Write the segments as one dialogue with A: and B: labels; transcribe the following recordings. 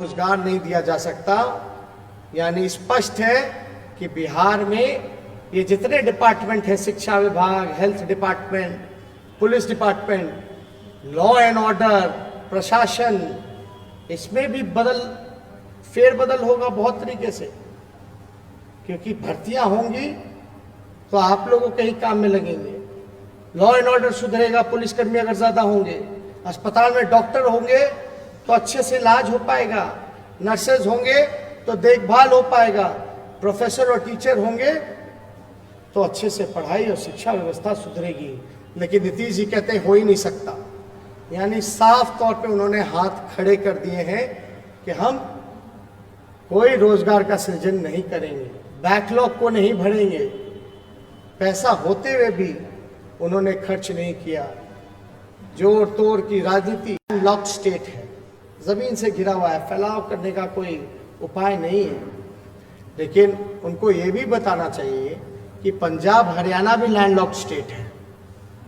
A: रोजगार नहीं दिया जा सकता। यानी स्पष्ट है कि बिहार में ये जितने डिपार्टमेंट हैं, शिक्षा विभाग, health department, police department, law and order, प्रशासन, इसमें भी फेरबदल होगा बहुत तरीके से, क्योंकि भर्तियां होंगी तो आप लोगों के ही काम में लगेंगे। लॉ एंड ऑर्डर सुधरेगा, पुलिसकर्मी अगर ज्यादा होंगे, अस्पताल में डॉक्टर होंगे तो अच्छे से इलाज हो पाएगा, नर्सेज होंगे तो देखभाल हो पाएगा, प्रोफेसर और टीचर होंगे तो अच्छे से पढ़ाई और शिक्षा व्यवस्था सुधरेगी। लेकिन नीतीश जी कहते हैं हो ही नहीं सकता। यानी साफ तौर पे उन्होंने हाथ खड़े कर दिए हैं कि हम कोई रोजगार का सृजन नहीं करेंगे, बैकलॉग को नहीं भरेंगे। पैसा होते हुए भी उन्होंने खर्च नहीं किया। जोर तोड़ की राजनीति, लॉक स्टेट है, जमीन से घिरा हुआ है, फैलाव करने का कोई उपाय नहीं है। लेकिन उनको ये भी बताना चाहिए कि पंजाब हरियाणा भी लैंडलॉक्ड स्टेट है,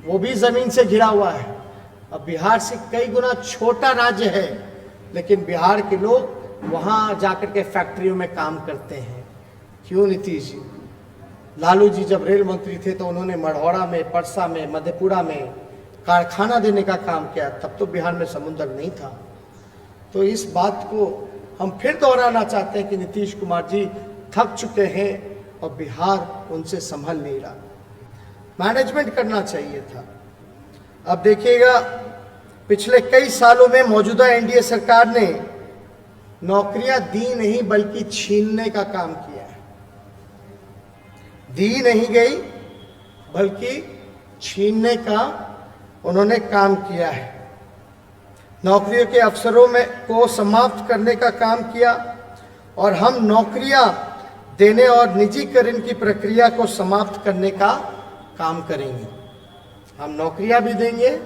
A: वो भी जमीन से घिरा हुआ है। अब बिहार से कई गुना छोटा राज्य है, लेकिन बिहार के लोग वहां जाकर के फैक्ट्रियों में काम करते हैं। क्यों नीतीश जी? लालू जी जब रेल मंत्री थे तो उन्होंने मढ़ौरा में, परसा में, मधेपुरा में कारखाना देने का काम किया, तब तो बिहार में समुद्र नहीं था। तो इस बात को हम फिर दोहराना चाहते हैं कि नीतीश कुमार जी थक चुके हैं और बिहार उनसे संभल नहीं रहा। मैनेजमेंट करना चाहिए था। अब देखिएगा, पिछले कई सालों में मौजूदा एनडीए सरकार ने नौकरियां दी नहीं बल्कि छीनने का काम किया है। दी नहीं गई बल्कि छीनने का उन्होंने काम किया है। नौकरियों के अवसरों में को समाप्त करने का काम किया और हम नौकरियां देने और निजीकरण की प्रक्रिया को समाप्त करने का काम करेंगे। हम नौकरियां भी देंगे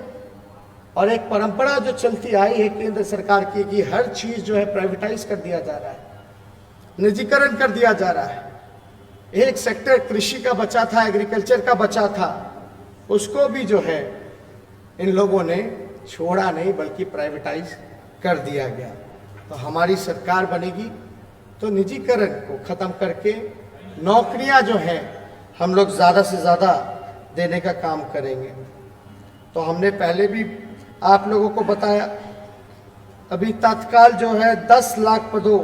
A: और एक परंपरा जो चलती आई है केंद्र सरकार की कि हर चीज जो है प्राइवेटाइज कर दिया जा रहा है, निजीकरण कर दिया जा रहा है। एक सेक्टर कृषि का बचा था, एग्रीकल्चर का बचा था, उसको भी जो है इन लोगों ने छोड़ा नहीं बल्कि प्राइवेटाइज कर दिया गया। तो हमारी सरकार बनेगी तो निजीकरण को खत्म करके नौकरियां जो है हम लोग ज़्यादा से ज़्यादा देने का काम करेंगे। तो हमने पहले भी आप लोगों को बताया, अभी तत्काल जो है 10 लाख पदों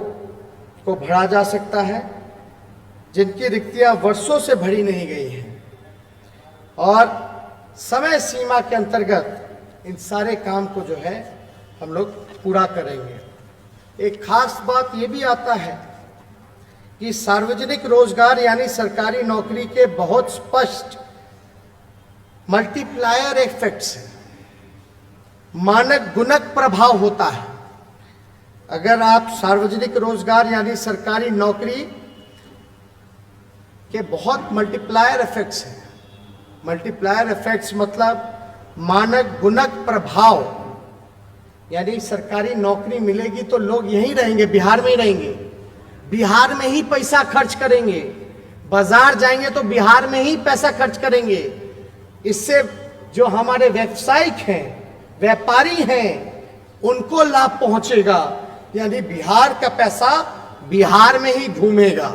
A: को भरा जा सकता है, जिनकी रिक्तियां वर्षों से भरी नहीं गई हैं, और समय सीमा के अंतर्गत इन सारे काम को जो है हम लोग पूरा करेंगे। एक खास बात ये भी आता है कि सार्वजनिक रोजगार यानी सरकारी नौकरी के बहुत स्पष्ट मल्टीप्लायर इफेक्ट्स हैं, मानक गुणक प्रभाव होता है। अगर आप सार्वजनिक रोजगार यानी सरकारी नौकरी के बहुत मल्टीप्लायर इफेक्ट्स हैं। मल्टीप्लायर इफेक्ट्स मतलब मानक गुणक प्रभाव, यानी सरकारी नौकरी मिलेगी तो लोग यहीं रहेंगे, बिहार में ही रहेंगे, बिहार में ही पैसा खर्च करेंगे, बाजार जाएंगे तो बिहार में ही पैसा खर्च करेंगे। इससे जो हमारे व्यवसायिक हैं, व्यापारी हैं, उनको लाभ पहुंचेगा, यानी बिहार का पैसा बिहार में ही घूमेगा।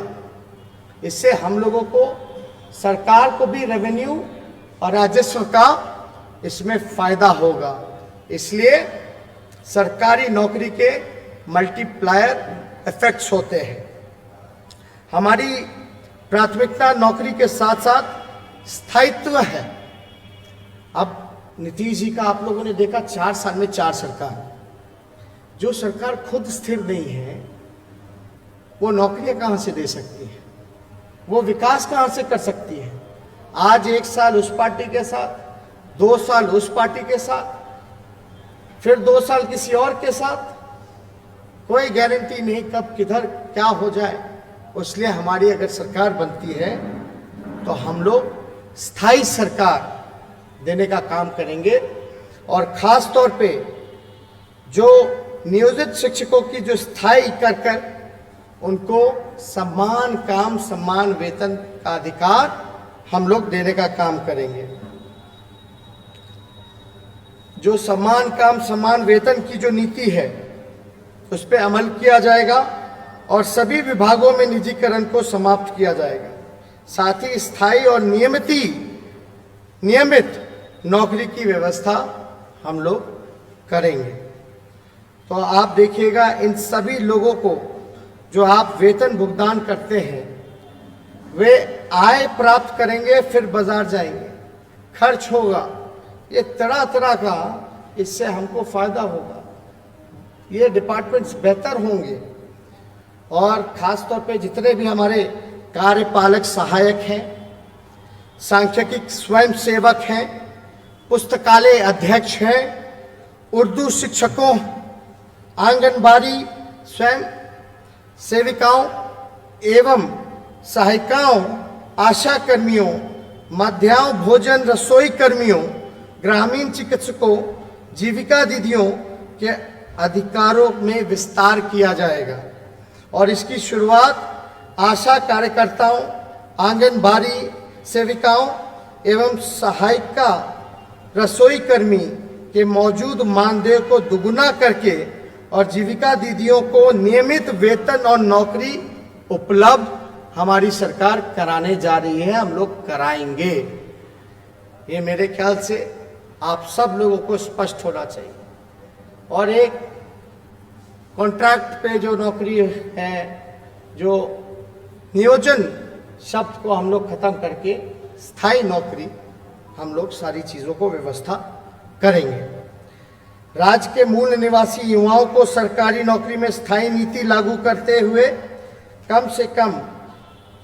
A: इससे हम लोगों को, सरकार को भी रेवेन्यू और राजस्व का इसमें फायदा होगा। इसलिए सरकारी नौकरी के मल्टीप्लायर इफेक्ट्स होते हैं। हमारी प्राथमिकता नौकरी के साथ साथ स्थायित्व है। अब नीतीश जी का आप लोगों ने देखा 4 साल में 4 सरकार। जो सरकार खुद स्थिर नहीं है वो नौकरियां कहां से दे सकती है, वो विकास कहां से कर सकती है? आज 1 साल उस पार्टी के साथ, 2 साल उस पार्टी के साथ, फिर 2 साल किसी और के साथ, कोई गारंटी नहीं कब किधर क्या हो जाए। इसलिए हमारी अगर सरकार बनती है तो हम लोग स्थायी सरकार देने का काम करेंगे। और खास तौर पे जो नियोजित शिक्षकों की जो स्थायी कर उनको समान काम समान वेतन का अधिकार हम लोग देने का काम करेंगे। जो समान काम समान वेतन की जो नीति है उस पर अमल किया जाएगा और सभी विभागों में निजीकरण को समाप्त किया जाएगा। साथ ही स्थायी और नियमित नौकरी की व्यवस्था हम लोग करेंगे। तो आप देखिएगा, इन सभी लोगों को जो आप वेतन भुगतान करते हैं, वे आय प्राप्त करेंगे, फिर बाजार जाएंगे, खर्च होगा, ये तरह तरह का, इससे हमको फायदा होगा, ये डिपार्टमेंट्स बेहतर होंगे। और खास तौर पे जितने भी हमारे कार्यपालक सहायक हैं, सांख्यिकी स्वयं सेवक हैं, पुस्तकालय अध्यक्ष हैं, उर्दू शिक्षकों, आंगनबाड़ी स्वयं सेविकाओं एवं सहायिकाओं, आशा कर्मियों, मध्याह्न भोजन रसोई कर्मियों, ग्रामीण चिकित्सकों, जीविका दीदियों के अधिकारों में विस्तार किया जाएगा। और इसकी शुरुआत आशा कार्यकर्ताओं, आंगनबाड़ी सेविकाओं एवं सहायिका रसोई कर्मी के मौजूद मानदेय को दुगुना करके और जीविका दीदियों को नियमित वेतन और नौकरी उपलब्ध हमारी सरकार कराने जा रही है, हम लोग कराएंगे। ये मेरे ख्याल से आप सब लोगों को स्पष्ट होना चाहिए। और एक कॉन्ट्रैक्ट पे जो नौकरी है, जो नियोजन शब्द को हम लोग खत्म करके स्थायी नौकरी, हम लोग सारी चीज़ों को व्यवस्था करेंगे। राज्य के मूल निवासी युवाओं को सरकारी नौकरी में स्थायी नीति लागू करते हुए कम से कम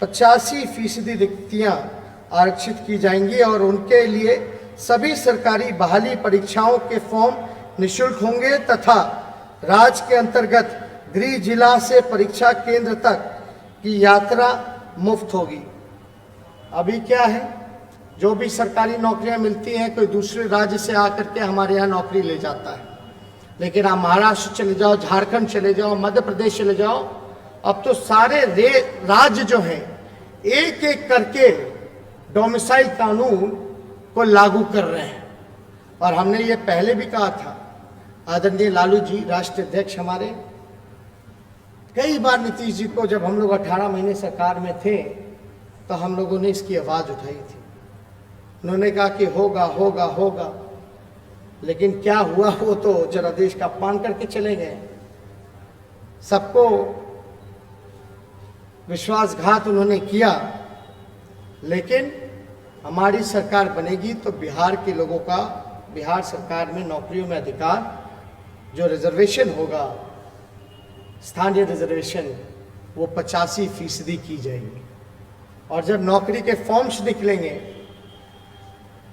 A: 85% रिक्तियां आरक्षित की जाएंगी और उनके लिए सभी सरकारी बहाली परीक्षाओं के फॉर्म निःशुल्क होंगे तथा राज्य के अंतर्गत गृह जिला से परीक्षा केंद्र तक की यात्रा मुफ्त होगी। अभी क्या है, जो भी सरकारी नौकरियां मिलती हैं, कोई दूसरे राज्य से आकर के हमारे यहाँ नौकरी ले जाता है। लेकिन आप महाराष्ट्र चले जाओ, झारखंड चले जाओ, मध्य प्रदेश चले जाओ, अब तो सारे राज्य जो हैं एक एक करके डोमिसाइल कानून को लागू कर रहे हैं। और हमने ये पहले भी कहा था, आदरणीय लालू जी राष्ट्रीय अध्यक्ष हमारे, कई बार नीतीश जी को, जब हम लोग 18 महीने सरकार में थे तो हम लोगों ने इसकी आवाज़ उठाई थी। उन्होंने कहा कि होगा होगा होगा, लेकिन क्या हुआ वो तो जरा देश का अपमान करके चले गए। सबको विश्वासघात उन्होंने किया। लेकिन हमारी सरकार बनेगी तो बिहार के लोगों का, बिहार सरकार में नौकरियों में अधिकार, जो रिजर्वेशन होगा, स्थानीय रिजर्वेशन, वो 85% की जाएगी। और जब नौकरी के फॉर्म्स निकलेंगे,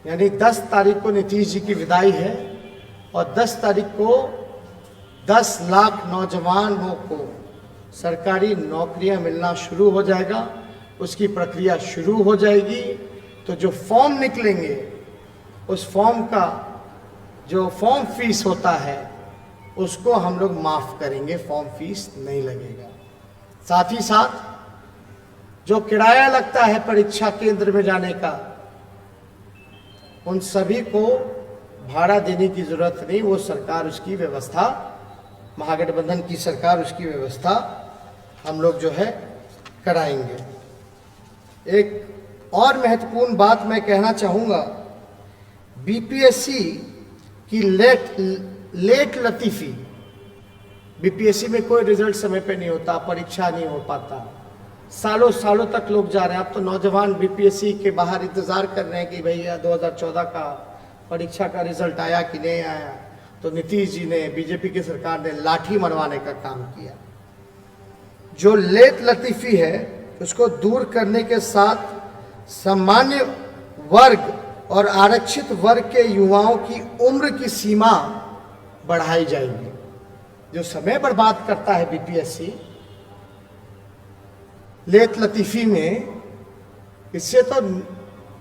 A: यानी 10 तारीख को नीतीश जी की विदाई है और 10 तारीख को 10 लाख नौजवानों को सरकारी नौकरियां मिलना शुरू हो जाएगा, उसकी प्रक्रिया शुरू हो जाएगी। तो जो फॉर्म निकलेंगे, उस फॉर्म का जो फॉर्म फीस होता है उसको हम लोग माफ़ करेंगे, फॉर्म फीस नहीं लगेगा। साथ ही साथ जो किराया लगता है परीक्षा केंद्र में जाने का, उन सभी को भाड़ा देने की जरूरत नहीं, वो सरकार उसकी व्यवस्था, महागठबंधन की सरकार उसकी व्यवस्था हम लोग जो है कराएंगे। एक और महत्वपूर्ण बात मैं कहना चाहूँगा, बीपीएससी की लेट लतीफ़ी, बीपीएससी में कोई रिजल्ट समय पे नहीं होता, परीक्षा नहीं हो पाता, सालों सालों तक लोग जा रहे हैं। अब तो नौजवान बीपीएससी के बाहर इंतज़ार कर रहे हैं कि भैया 2014 का परीक्षा का रिजल्ट आया कि नहीं आया। तो नीतीश जी ने, बीजेपी की सरकार ने लाठी मरवाने का काम किया। जो लेट लतीफ़ी है उसको दूर करने के साथ सामान्य वर्ग और आरक्षित वर्ग के युवाओं की उम्र की सीमा बढ़ाई जाएगी। जो समय बर्बाद करता है बीपीएससी लेट लतीफ़ी में, इससे तो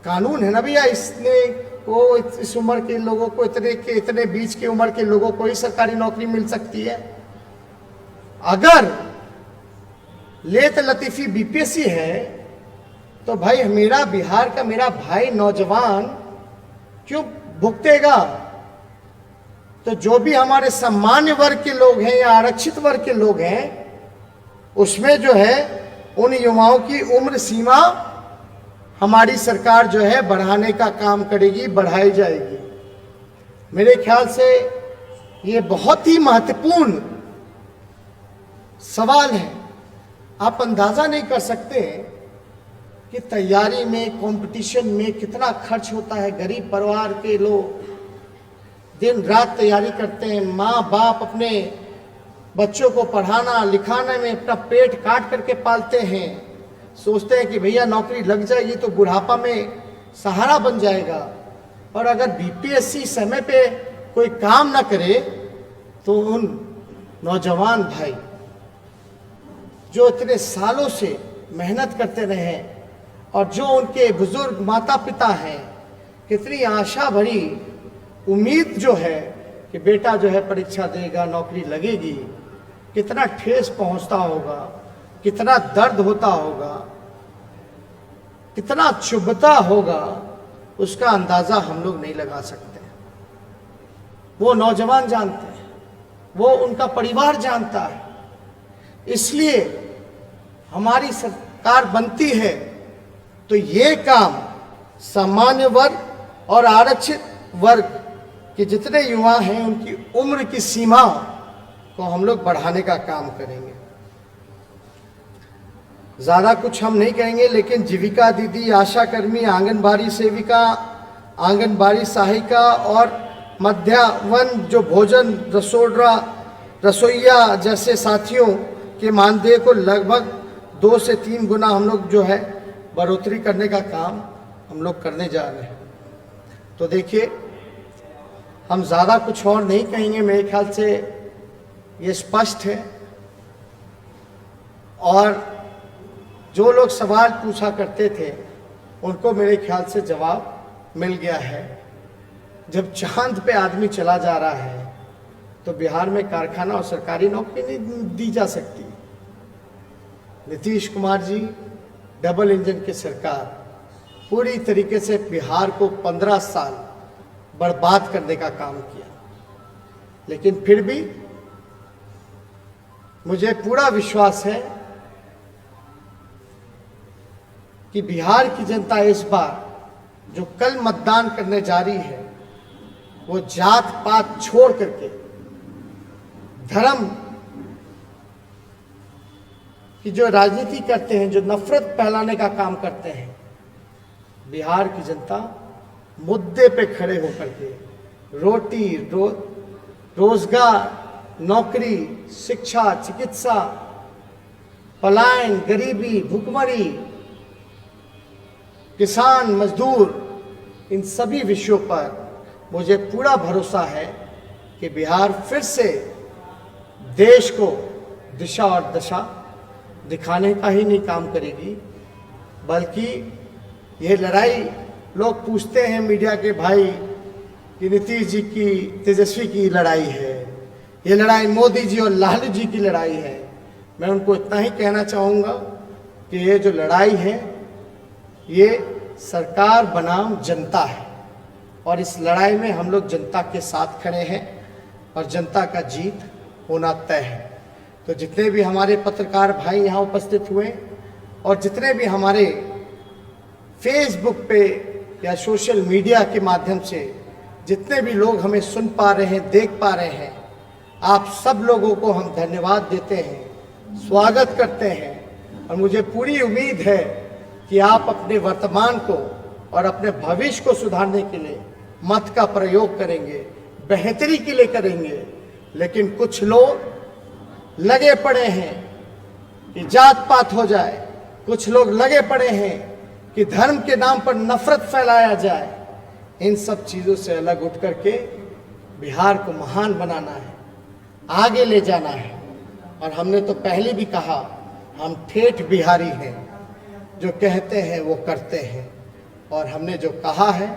A: कानून है ना भैया, इसने को इस उम्र के लोगों को, इतने बीच की उम्र के लोगों को ही सरकारी नौकरी मिल सकती है। अगर लेट लतीफ़ी बीपीएससी है तो भाई मेरा बिहार का मेरा भाई नौजवान क्यों भुगतेगा? तो जो भी हमारे सामान्य वर्ग के लोग हैं या आरक्षित वर्ग के लोग हैं, उसमें जो है उन युवाओं की उम्र सीमा हमारी सरकार जो है बढ़ाने का काम करेगी, बढ़ाई जाएगी। मेरे ख्याल से ये बहुत ही महत्वपूर्ण सवाल है। आप अंदाजा नहीं कर सकते कि तैयारी में, कंपटीशन में कितना खर्च होता है। गरीब परिवार के लोग दिन रात तैयारी करते हैं, माँ बाप अपने बच्चों को पढ़ाना लिखाने में अपना पेट काट करके पालते हैं, सोचते हैं कि भैया नौकरी लग जाएगी तो बुढ़ापा में सहारा बन जाएगा। और अगर बीपीएससी समय पे कोई काम ना करे तो उन नौजवान भाई जो इतने सालों से मेहनत करते रहे और जो उनके बुजुर्ग माता पिता हैं, कितनी आशा भरी उम्मीद जो है कि बेटा जो है परीक्षा देगा, नौकरी लगेगी, कितना ठेस पहुंचता होगा, कितना दर्द होता होगा, कितना चुभता होगा, उसका अंदाजा हम लोग नहीं लगा सकते। वो नौजवान जानते हैं, वो उनका परिवार जानता है। इसलिए हमारी सरकार बनती है तो ये काम सामान्य वर्ग और आरक्षित वर्ग के जितने युवा हैं उनकी उम्र की सीमा को हम लोग बढ़ाने का काम करेंगे। ज़्यादा कुछ हम नहीं करेंगे, लेकिन जीविका दीदी, आशा कर्मी, आंगनबाड़ी सेविका, आंगनबाड़ी सहायिका और मध्याह्न जो भोजन रसोइया जैसे साथियों के मानदेय को लगभग 2 से 3 गुना हम लोग जो है बढ़ोतरी करने का काम हम लोग करने जा रहे हैं। तो देखिए, हम ज़्यादा कुछ और नहीं कहेंगे, मेरे ख्याल से ये स्पष्ट है। और जो लोग सवाल पूछा करते थे उनको मेरे ख्याल से जवाब मिल गया है। जब चांद पे आदमी चला जा रहा है तो बिहार में कारखाना और सरकारी नौकरी नहीं दी जा सकती। नीतीश कुमार जी, डबल इंजन की सरकार पूरी तरीके से बिहार को 15 साल बर्बाद करने का काम किया, लेकिन फिर भी मुझे पूरा विश्वास है कि बिहार की जनता इस बार जो कल मतदान करने जा रही है वो जात पात छोड़ करके धर्म की जो राजनीति करते हैं, जो नफरत फैलाने का काम करते हैं, बिहार की जनता मुद्दे पे खड़े होकर के रोटी, रोजगार, नौकरी, शिक्षा, चिकित्सा, पलायन, गरीबी, भुखमरी, किसान, मजदूर, इन सभी विषयों पर मुझे पूरा भरोसा है कि बिहार फिर से देश को दिशा और दशा दिखाने का ही नहीं काम करेगी, बल्कि ये लड़ाई लोग पूछते हैं मीडिया के भाई कि नीतीश जी की, तेजस्वी की लड़ाई है, ये लड़ाई मोदी जी और लालू जी की लड़ाई है। मैं उनको इतना ही कहना चाहूँगा कि ये जो लड़ाई है ये सरकार बनाम जनता है और इस लड़ाई में हम लोग जनता के साथ खड़े हैं और जनता का जीत होना तय है। तो जितने भी हमारे पत्रकार भाई यहाँ उपस्थित हुए और जितने भी हमारे फेसबुक पे या सोशल मीडिया के माध्यम से जितने भी लोग हमें सुन पा रहे हैं, देख पा रहे हैं, आप सब लोगों को हम धन्यवाद देते हैं, स्वागत करते हैं। और मुझे पूरी उम्मीद है कि आप अपने वर्तमान को और अपने भविष्य को सुधारने के लिए मत का प्रयोग करेंगे, बेहतरी के लिए करेंगे। लेकिन कुछ लोग लगे पड़े हैं कि जात पात हो जाए, कुछ लोग लगे पड़े हैं कि धर्म के नाम पर नफरत फैलाया जाए। इन सब चीज़ों से अलग उठ करके बिहार को महान बनाना है, आगे ले जाना है। और हमने तो पहले भी कहा, हम ठेठ बिहारी हैं, जो कहते हैं वो करते हैं और हमने जो कहा है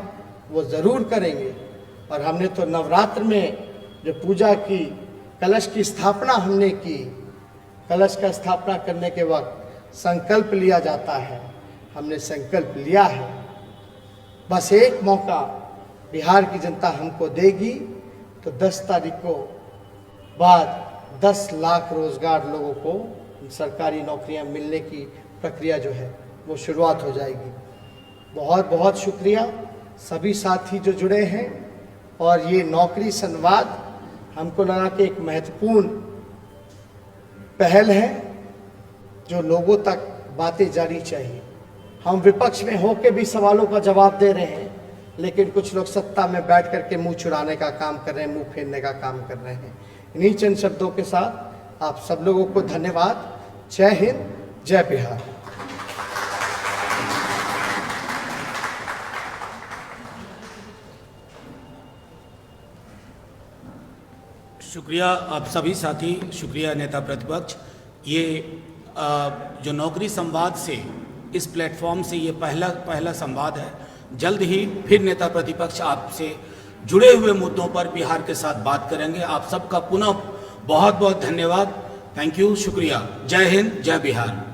A: वो ज़रूर करेंगे। और हमने तो नवरात्र में जो पूजा की, कलश की स्थापना हमने की, कलश का स्थापना करने के वक्त संकल्प लिया जाता है, हमने संकल्प लिया है। बस एक मौका बिहार की जनता हमको देगी तो 10 तारीख को बाद 10 लाख रोजगार लोगों को सरकारी नौकरियां मिलने की प्रक्रिया जो है वो शुरुआत हो जाएगी। बहुत बहुत शुक्रिया सभी साथी जो जुड़े हैं, और ये नौकरी संवाद हमको लगा कि एक महत्वपूर्ण पहल है जो लोगों तक बातें जानी चाहिए। हम विपक्ष में होकर भी सवालों का जवाब दे रहे हैं, लेकिन कुछ लोग सत्ता में बैठ करके मुंह चुराने का काम कर रहे हैं, मुंह फेरने का काम कर रहे हैं। इन्हीं चंद शब्दों के साथ आप सब लोगों को धन्यवाद। जय हिंद, जय बिहार।
B: शुक्रिया आप सभी साथी, शुक्रिया नेता प्रतिपक्ष। ये जो नौकरी संवाद से, इस प्लेटफॉर्म से ये पहला संवाद है। जल्द ही फिर नेता प्रतिपक्ष आपसे जुड़े हुए मुद्दों पर बिहार के साथ बात करेंगे। आप सबका पुनः बहुत बहुत धन्यवाद। थैंक यू, शुक्रिया। जय हिंद, जय बिहार।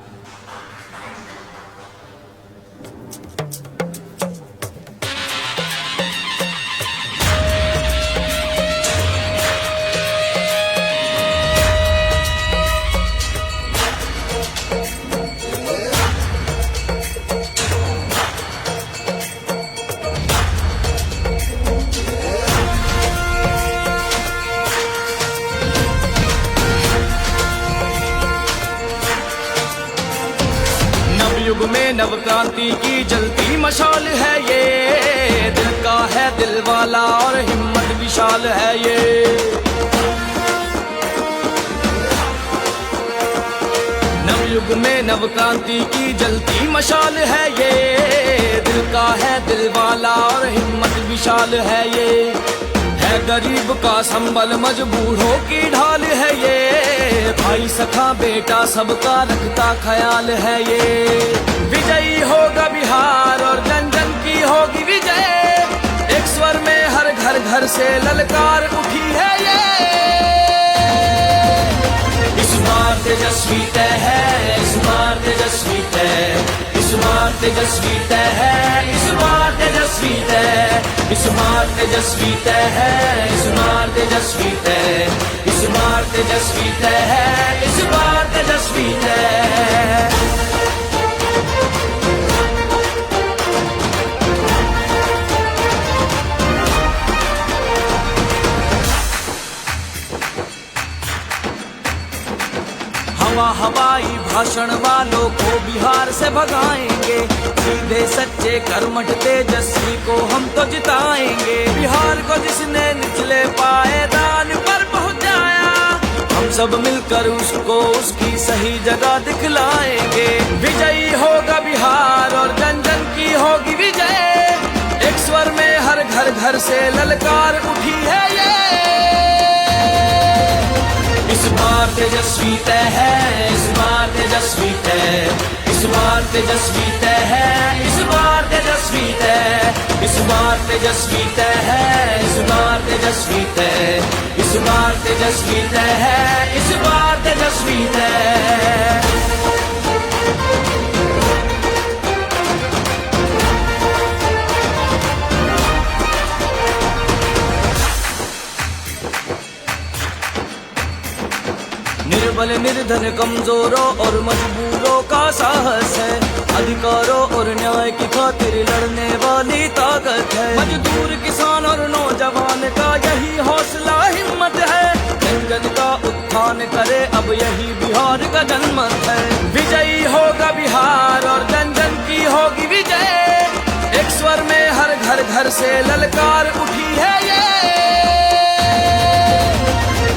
C: युग में नव क्रांति की जलती मशाल है ये, दिल का है दिल वाला और हिम्मत विशाल है ये। नव युग में नव क्रांति की जलती मशाल है ये, दिल का है दिल वाला और हिम्मत विशाल है ये। है गरीब का संबल मजबूरों की ढाल है ये, भाई सखा बेटा सबका रखता ख्याल है ये। विजयी होगा बिहार और जन जन की होगी विजय, एक स्वर में हर घर घर से ललकार उठी है ये। इस बार तेजस्वी तय है, इस बार तेजस्वी तय, इस बार तेजस्वी तय है, इस बार तेजस्वी तय, इस बार तेजस्वी तय है, इस बार तेजस्वी तय, इस बार तेजस्वी तय है, इस बार तेजस्वी तय। हवाई भाषण वालों को बिहार से भगाएंगे, सीधे सच्चे कर्मठ तेजस्वी को हम तो जिताएंगे। बिहार को जिसने निचले पायदान पर पहुंचाया, हम सब मिलकर उसको उसकी सही जगह दिखलाएंगे। विजयी होगा बिहार और जन जन की होगी विजय, एक स्वर में हर घर घर से ललकार उठी है ये। इस बार तेजस्वी तय है, इस बार तेजस्वी तय, इस बार तेजस्वी तय है, इस बार तेजस्वी तय, इस बार तेजस्वी तय है, इस बार तेजस्वी तय, इस बार तेजस्वी तय है, इस बार तेजस्वी तय। निर्बल निर्धन कमजोरों और मजबूरों का साहस है, अधिकारों और न्याय की खातिर लड़ने वाली ताकत है। मजदूर किसान और नौजवान का यही हौसला हिम्मत है, जन जन का उत्थान करे अब यही बिहार का जनमत है। विजयी होगा बिहार और जन जन की होगी विजय, एक स्वर में हर घर घर से ललकार उठी है ये।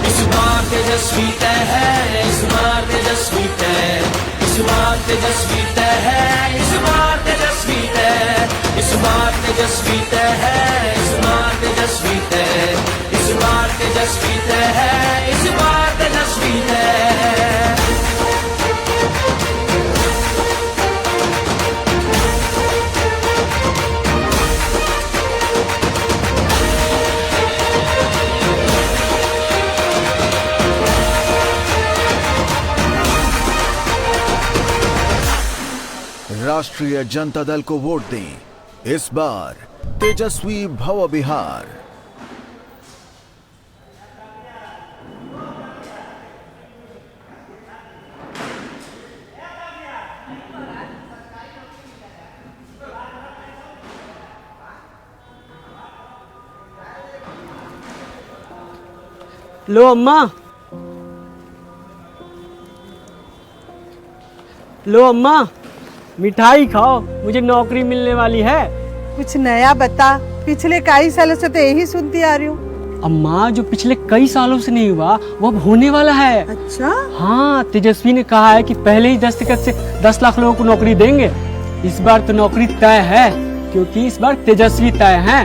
C: इस बार तेजस्वी तय है, इस बार तेजस्वी तय, इस बार तेजस्वी तय है, इस बार तेजस्वी तय, इस बार तेजस्वी तय है, इस बार तेजस्वी तय, इस बार तेजस्वी तय है, इस बार तेजस्वी तय।
D: राष्ट्रीय जनता दल को वोट दें, इस बार तेजस्वी भव बिहार।
E: लो अम्मा, लो अम्मा, मिठाई खाओ, मुझे नौकरी मिलने वाली है।
F: कुछ नया बता, पिछले कई सालों से तो यही सुनती आ रही हूँ।
E: अम्मा, जो पिछले कई सालों से नहीं हुआ वो अब होने वाला है।
F: अच्छा?
E: हाँ, तेजस्वी ने कहा है कि पहले ही दस्तखत से 10 लाख लोगों को नौकरी देंगे। इस बार तो नौकरी तय है, क्योंकि इस बार तेजस्वी तय है।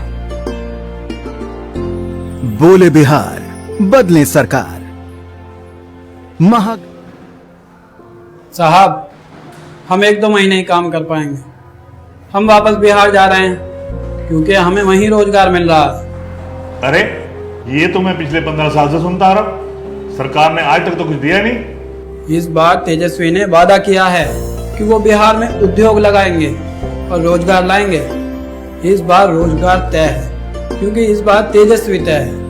D: बोले बिहार, बदले सरकार।
G: साहब, हम 1-2 महीने ही काम कर पाएंगे। हम वापस बिहार जा रहे हैं, क्योंकि हमें वहीं रोजगार मिल रहा है।
H: अरे, ये तो मैं पिछले 15 साल से सुनता आ रहा हूं। सरकार ने आज तक तो कुछ दिया नहीं।
G: इस बार तेजस्वी ने वादा किया है कि वो बिहार में उद्योग लगाएंगे और रोजगार लाएंगे। इस बार रोजगार तय है, क्योंकि इस बार तेजस्वी तय है।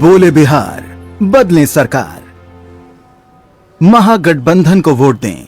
D: बोले बिहार, बदले सरकार। महागठबंधन को वोट दें।